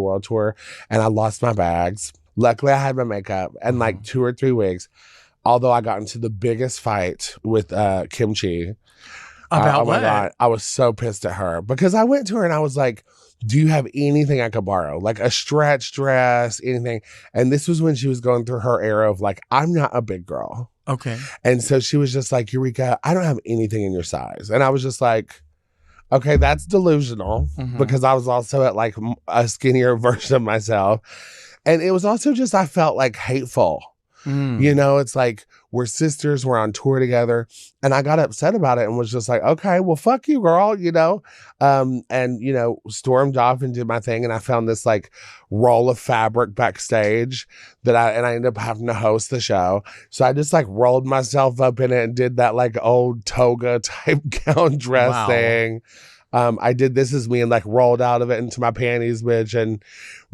world tour, and I lost my bags. Luckily, I had my makeup, and like 2 or 3 weeks, although I got into the biggest fight with Kimchi. About oh what? my God, I was so pissed at her because I went to her and I was like, do you have anything I could borrow? Like a stretch dress, anything? And this was when she was going through her era of like, I'm not a big girl. Okay. And so she was just like, Eureka, I don't have anything in your size. And I was just like, okay, that's delusional because I was also at like a skinnier version of myself. And it was also just, I felt like hateful. You know, it's like we're sisters, we're on tour together. And I got upset about it and was just like, okay, well, fuck you, girl, you know? And, you know, stormed off and did my thing. And I found this like roll of fabric backstage that I ended up having to host the show. So I just like rolled myself up in it and did that like old toga type gown dress thing. I did This Is Me and like rolled out of it into my panties, bitch, and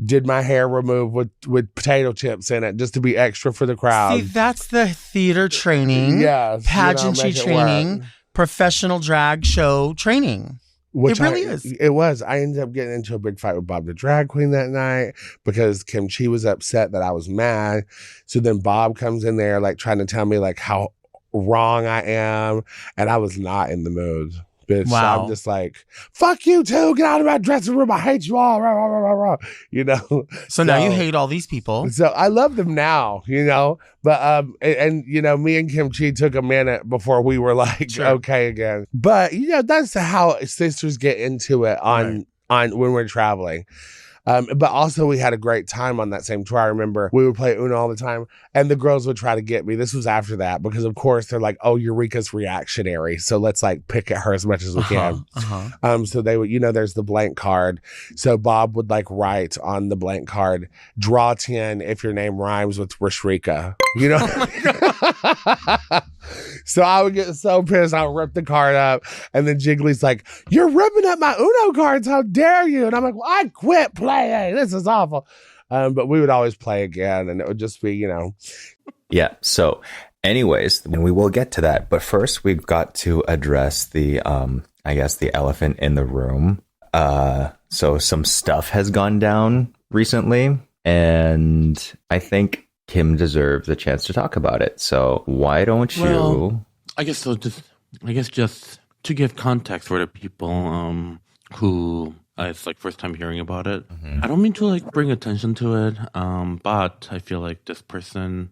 did my hair removed with potato chips in it just to be extra for the crowd. See, that's the theater training, pageantry training, professional drag show training. It really is. It was. I ended up getting into a big fight with Bob the drag queen that night because Kimchi was upset that I was mad. So then Bob comes in there like trying to tell me like how wrong I am, and I was not in the mood. Bitch, wow. So I'm just like, fuck you too. Get out of my dressing room. I hate you all. Rah, rah, rah, rah, rah. You know? So now you hate all these people. So I love them now, you know? But, and you know, me and Kimchi took a minute before we were like, okay again. But, you know, that's how sisters get into it on when we're traveling. But also we had a great time on that same tour. I remember we would play Uno all the time and the girls would try to get me. This was after that because of course they're like, oh, Eureka's reactionary. So let's like pick at her as much as we can. So they would, you know, there's the blank card. So Bob would like write on the blank card, draw 10 if your name rhymes with Eureka. You know? So I would get so pissed. I would rip the card up. And then Jiggly's like, you're ripping up my Uno cards. How dare you? And I'm like, well, I quit playing. This is awful. But we would always play again. And it would just be, you know. Yeah. So anyways, we will get to that. But first, we've got to address the, I guess, the elephant in the room. So some stuff has gone down recently. And I think Kim deserves a chance to talk about it. So why don't you? Well, I guess so. Just to give context for the people who it's like first time hearing about it. I don't mean to like bring attention to it, but I feel like this person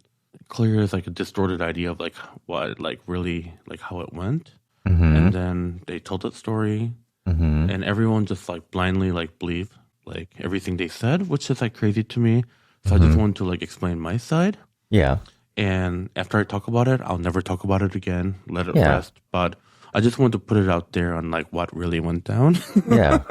clearly has like a distorted idea of like what like really like how it went, and then they told that story, and everyone just like blindly like believed like everything they said, which is like crazy to me. So I just wanted to like explain my side. Yeah. And after I talk about it, I'll never talk about it again. Let it rest. But I just wanted to put it out there on like what really went down. Yeah.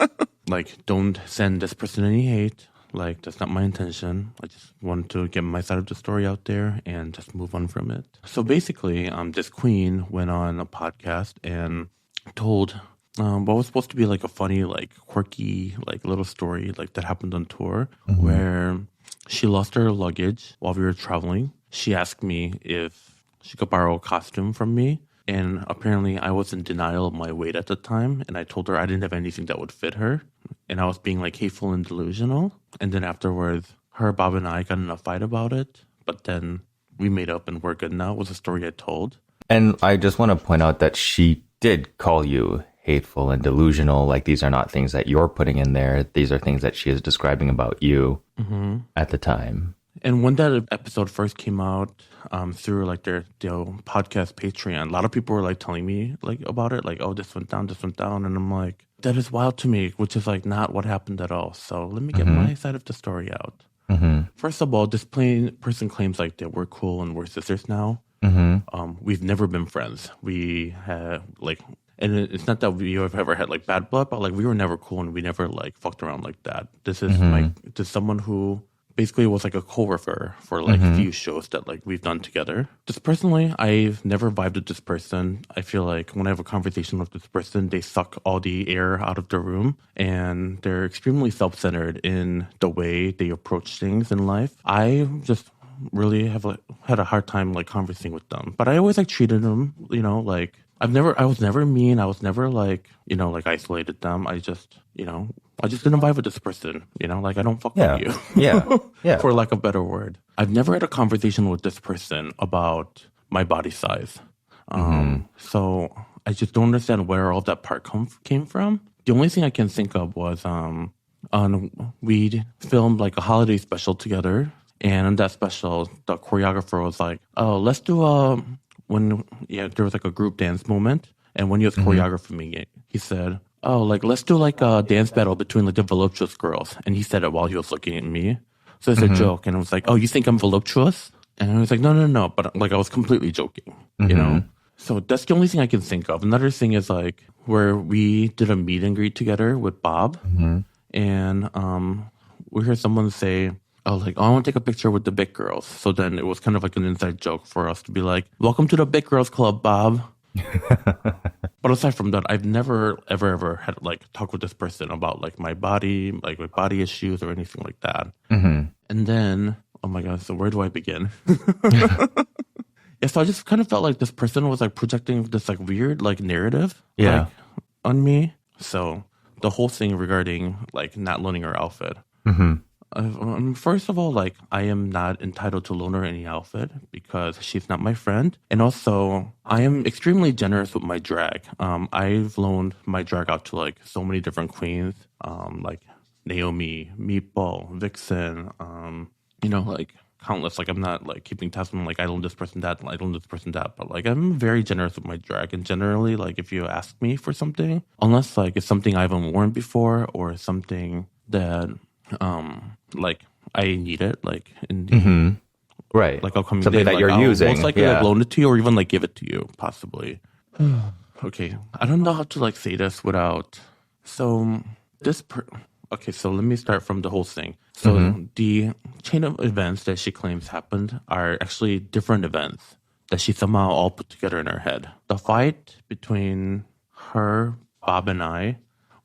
Like, don't send this person any hate. Like, that's not my intention. I just wanted to get my side of the story out there and just move on from it. So basically, this queen went on a podcast and told what was supposed to be like a funny, like quirky, like little story like that happened on tour where she lost her luggage while we were traveling. She asked me if she could borrow a costume from me. And apparently I was in denial of my weight at the time. And I told her I didn't have anything that would fit her. And I was being like hateful and delusional. And then afterwards, her, Bob, and I got in a fight about it. But then we made up and we're good now. It was a story I told. And I just want to point out that she did call you hateful and delusional. Like, these are not things that you're putting in there. These are things that she is describing about you at the time. And when that episode first came out through like their podcast Patreon, a lot of people were like telling me like about it, like, oh, this went down. And I'm like, that is wild to me, which is like not what happened at all. So let me get my side of the story out. First of all, this person claims like that we're cool and we're sisters now. We've never been friends. We have like, and it's not that we have ever had like bad blood, but like we were never cool and we never like fucked around like that. This is this someone who basically was like a coworker for like a few shows that like we've done together. Just personally, I've never vibed with this person. I feel like when I have a conversation with this person, they suck all the air out of the room and they're extremely self-centered in the way they approach things in life. I just really have like, had a hard time like conversing with them, but I always like treated them, you know, like I was never mean. I was never like, like isolated them. I just didn't vibe with this person, like I don't fuck with you. Yeah. For lack of a better word. I've never had a conversation with this person about my body size. So I just don't understand where all that part came from. The only thing I can think of was we filmed like a holiday special together. And in that special, the choreographer was like, oh, let's do there was like a group dance moment. And when he was choreographing it, he said, oh, like, let's do like a dance battle between like the voluptuous girls. And he said it while he was looking at me. So it's a joke. And I was like, oh, you think I'm voluptuous? And I was like, no. But like, I was completely joking, So that's the only thing I can think of. Another thing is like where we did a meet and greet together with Bob. And we heard someone say, I want to take a picture with the big girls. So then it was kind of like an inside joke for us to be like, welcome to the big girls club, Bob. But aside from that, I've never, ever had like talk with this person about like my body, like with body issues or anything like that. And then, oh my God, so where do I begin? Yeah, so I just kind of felt like this person was like projecting this like weird like narrative on me. So the whole thing regarding like not loaning her outfit. First of all, like I am not entitled to loan her any outfit because she's not my friend. And also, I am extremely generous with my drag. I've loaned my drag out to like so many different queens, like Naomi, Meatball, Vixen, like countless. Like I'm not like keeping tabs on like I loan this person that, I loan this person that. But like I'm very generous with my drag. And generally, like if you ask me for something, unless like it's something I haven't worn before or something that like I need it, like in the, right, like I'll come something that like, you're I'll using, most likely like loan it to you or even like give it to you, possibly. Okay, I don't know how to like say this without. So okay, so let me start from the whole thing. So the chain of events that she claims happened are actually different events that she somehow all put together in her head. The fight between her, Bob, and I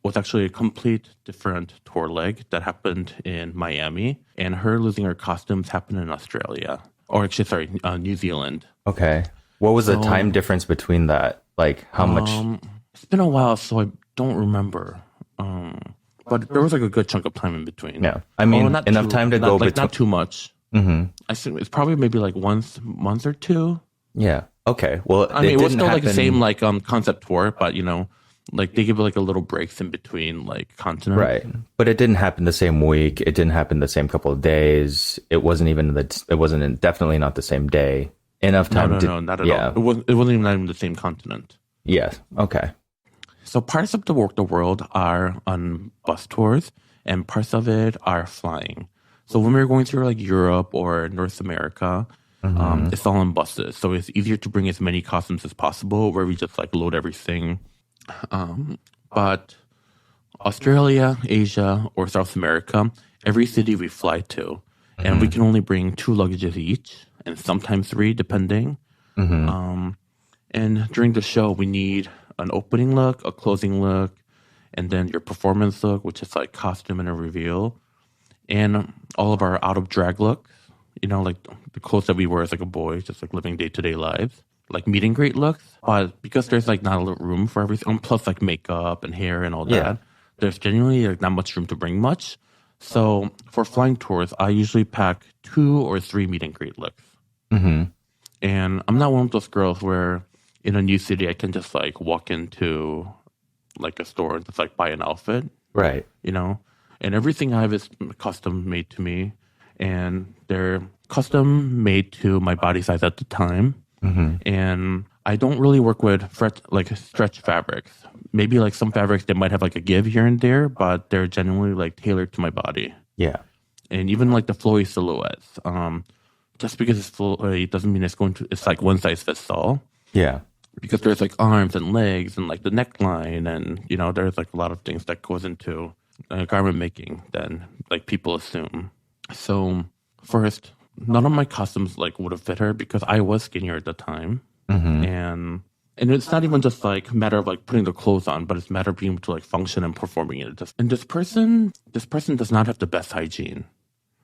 was actually a complete different tour leg that happened in Miami, and her losing her costumes happened in Australia, or actually, sorry, New Zealand. Okay. What was the time difference between that? Like how much? It's been a while, so I don't remember. But there was like a good chunk of time in between. Yeah. I mean, enough time to go between. Not too much. I think it's probably maybe like month or two. Yeah. Okay. Well, I mean, it was still like the same like concept tour, but like they give like a little breaks in between like continents. Right. But it didn't happen the same week. It didn't happen the same couple of days. It wasn't definitely not the same day. Enough time. No, not at all. It wasn't even the same continent. Yes. Okay. So parts of the world are on bus tours and parts of it are flying. So when we were going through like Europe or North America, it's all on buses. So it's easier to bring as many costumes as possible where we just like load everything. But Australia, Asia, or South America, every city we fly to, and we can only bring 2 luggages each, and sometimes 3, depending. And during the show, we need an opening look, a closing look, and then your performance look, which is like costume and a reveal, and all of our out of drag looks. Like the clothes that we wear as like a boy, just like living day-to-day lives. Like meet and greet looks, but because there's like not a lot of room for everything, plus like makeup and hair and all that, there's genuinely like not much room to bring much. So for flying tours, I usually pack 2 or 3 meet and greet looks. And I'm not one of those girls where in a new city I can just like walk into like a store and just like buy an outfit, right? And everything I have is custom made to me, and they're custom made to my body size at the time. And I don't really work with stretch fabrics. Maybe like some fabrics that might have like a give here and there, but they're genuinely like tailored to my body. Yeah. And even like the flowy silhouettes. Just because it's flowy doesn't mean it's like one size fits all. Yeah. Because there's like arms and legs and like the neckline and there's like a lot of things that goes into garment making than like people assume. So first, none of my costumes like would have fit her because I was skinnier at the time, and it's not even just like a matter of like putting the clothes on, but it's a matter of being able to like function and performing it. And this person does not have the best hygiene.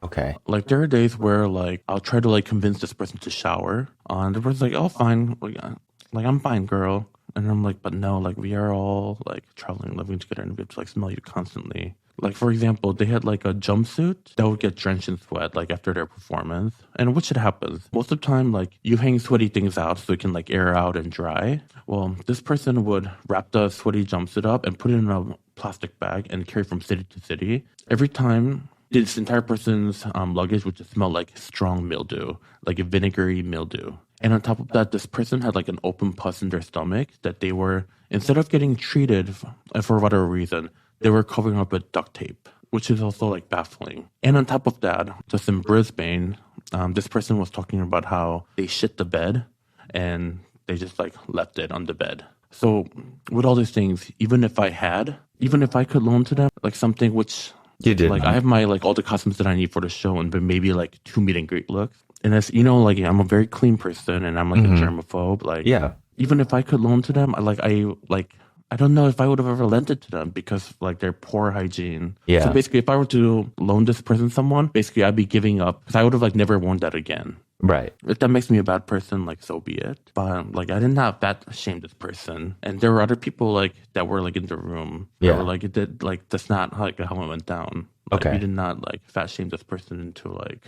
Okay. Like there are days where like I'll try to like convince this person to shower, and the person's like, "Oh, fine, like I'm fine, girl," And I'm like, but no, like we are all like traveling, living together, and we have to like smell you constantly. Like, for example, they had like a jumpsuit that would get drenched in sweat like after their performance. And which it happens. Most of the time, like you hang sweaty things out so it can like air out and dry. Well, this person would wrap the sweaty jumpsuit up and put it in a plastic bag and carry from city to city. Every time, this entire person's luggage would just smell like strong mildew, like a vinegary mildew. And on top of that, this person had like an open pus in their stomach that they were, instead of getting treated for whatever reason, they were covering up with duct tape, which is also like baffling. And on top of that, just in Brisbane, this person was talking about how they shit the bed and they just like left it on the bed. So with all these things, even if I could loan to them like something which you did, like I have my like all the costumes that I need for the show and then maybe like 2 meet and greet looks. And as you know, like I'm a very clean person and I'm like a germaphobe. Like even if I could loan to them, I don't know if I would have ever lent it to them because like they're poor hygiene. Yeah. So basically, if I were to loan this person someone, basically I'd be giving up because I would have like never worn that again. Right. If that makes me a bad person, like so be it. But like I did not fat shame this person, and there were other people like that were like in the room. That were like it did like that's not like how it went down. Like, we did not like fat shame this person into like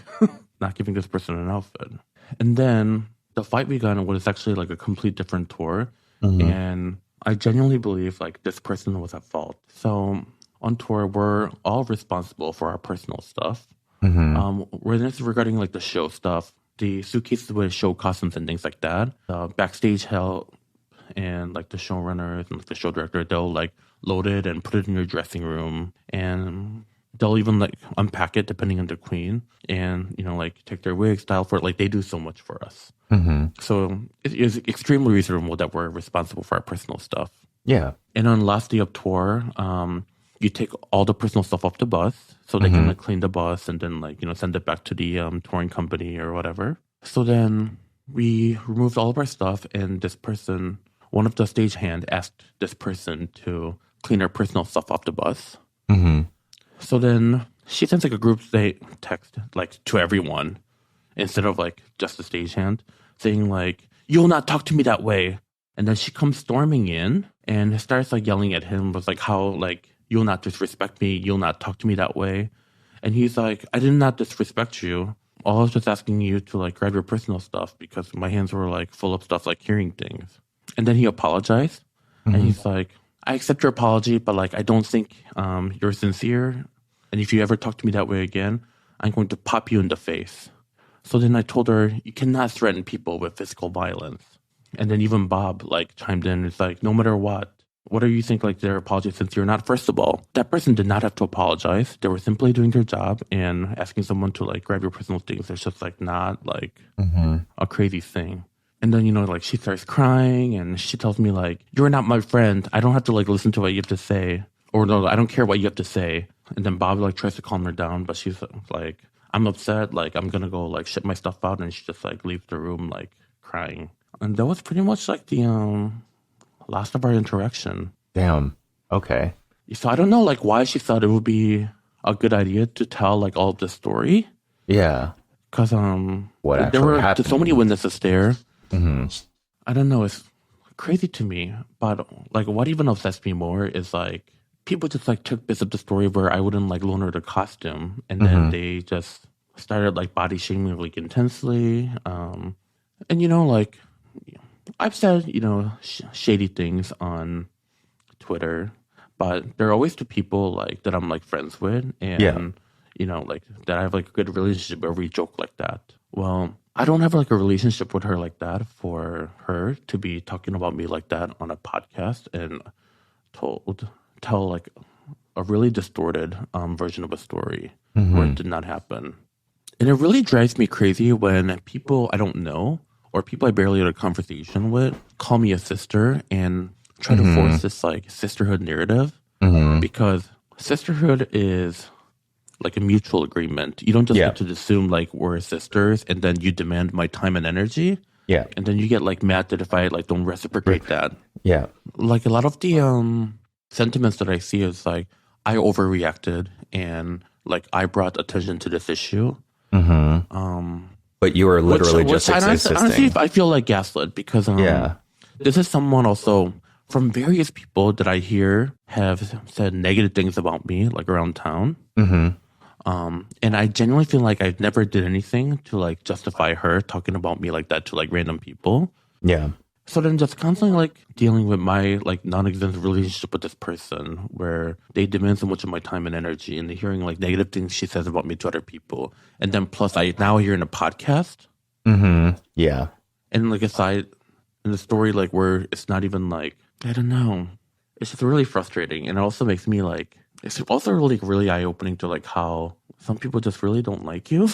not giving this person an outfit. And then the fight we got in was actually like a complete different tour, and I genuinely believe like this person was at fault. So on tour, we're all responsible for our personal stuff. Where this is regarding like the show stuff, the suitcases with show costumes and things like that, backstage help and like the showrunners and like, the show director, they'll like load it and put it in your dressing room, and they'll even like unpack it depending on the queen, and you know like take their wig style for it. Like they do so much for us. So it is extremely reasonable that we're responsible for our personal stuff. Yeah. And on last day of tour, you take all the personal stuff off the bus so they can like clean the bus and then like, you know, send it back to the touring company or whatever. So then we removed all of our stuff, and this person, one of the stagehand, asked this person to clean her personal stuff off the bus. So then she sends like a group text like to everyone instead of like just the stagehand, saying like, "You'll not talk to me that way." And then she comes storming in and starts like yelling at him, was like, how like, "You'll not disrespect me, you'll not talk to me that way." And he's like, "I did not disrespect you. All I was just asking you to like grab your personal stuff because my hands were like full of stuff like hearing things." And then he apologized, and he's like, "I accept your apology, but like I don't think you're sincere. And if you ever talk to me that way again, I'm going to pop you in the face." So then I told her, "You cannot threaten people with physical violence." And then even Bob like chimed in. It's like, no matter what do you think like their apology sincere or not? First of all, that person did not have to apologize. They were simply doing their job, and asking someone to like grab your personal things, it's just like not like a crazy thing. And then, you know, like she starts crying and she tells me like, "You're not my friend. I don't have to like listen to what you have to say. Or no, I don't care what you have to say." And then Bob like tries to calm her down, but she's like, "I'm upset. Like I'm going to go like ship my stuff out." And she just like leaves the room like crying. And that was pretty much like the last of our interaction. Damn. Okay. So I don't know like why she thought it would be a good idea to tell like all of the story. Yeah. Because what there were happened? so many witnesses there. I don't know. It's crazy to me. But like what even upsets me more is like people just like took bits of the story where I wouldn't like loan her the costume, and then they just started like body shaming like intensely. And you know like I've said, you know, shady things on Twitter, but there are always two people like that I'm like friends with, and you know, like that I have like a good relationship where we joke like that. Well, I don't have like a relationship with her like that for her to be talking about me like that on a podcast and tell like a really distorted version of a story where it did not happen. And it really drives me crazy when people I don't know or people I barely had a conversation with call me a sister and try to force this like sisterhood narrative, because sisterhood is like a mutual agreement. You don't just get to assume like we're sisters and then you demand my time and energy. Yeah. And then you get like mad that if I like don't reciprocate that. Yeah. Like a lot of the sentiments that I see is like I overreacted and like I brought attention to this issue. But you were literally just existing. Honestly, I feel like gaslit because this is someone also from various people that I hear have said negative things about me, like around town. And I genuinely feel like I never did anything to like justify her talking about me like that to like random people. Yeah. So then just constantly like dealing with my like non-existent relationship with this person where they demand so much of my time and energy, and hearing like negative things she says about me to other people. And then plus I now hear in a podcast. Yeah. And like aside in the story, like where it's not even like, I don't know. It's just really frustrating. And it also makes me like, it's also really eye-opening to like how some people just really don't like you.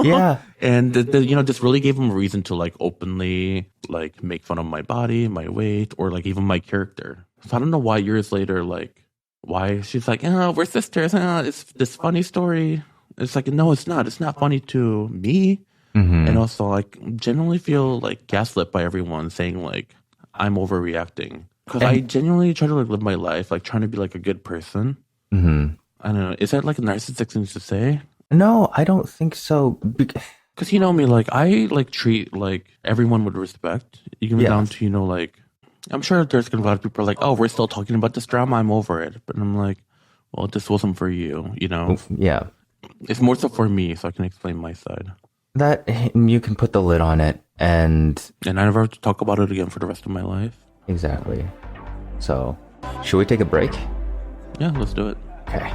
Yeah. And this really gave them a reason to like openly like make fun of my body, my weight, or like even my character. So I don't know why years later, like why she's like, oh, we're sisters. It's this funny story. It's like, no, it's not. It's not funny to me. And also like genuinely feel like gaslit by everyone saying like I'm overreacting. Because I genuinely try to like live my life, like trying to be like a good person. I don't know. Is that like a narcissistic thing to say? No, I don't think so. Because you know me, like I like treat like everyone with respect, even down to like I'm sure there's gonna be a lot of people like, oh, we're still talking about this drama. I'm over it, but I'm like, well, this wasn't for you, you know? Yeah, it's more so for me, so I can explain my side. That you can put the lid on it, and I never have to talk about it again for the rest of my life. Exactly. So, should we take a break? Yeah, let's do it. Okay.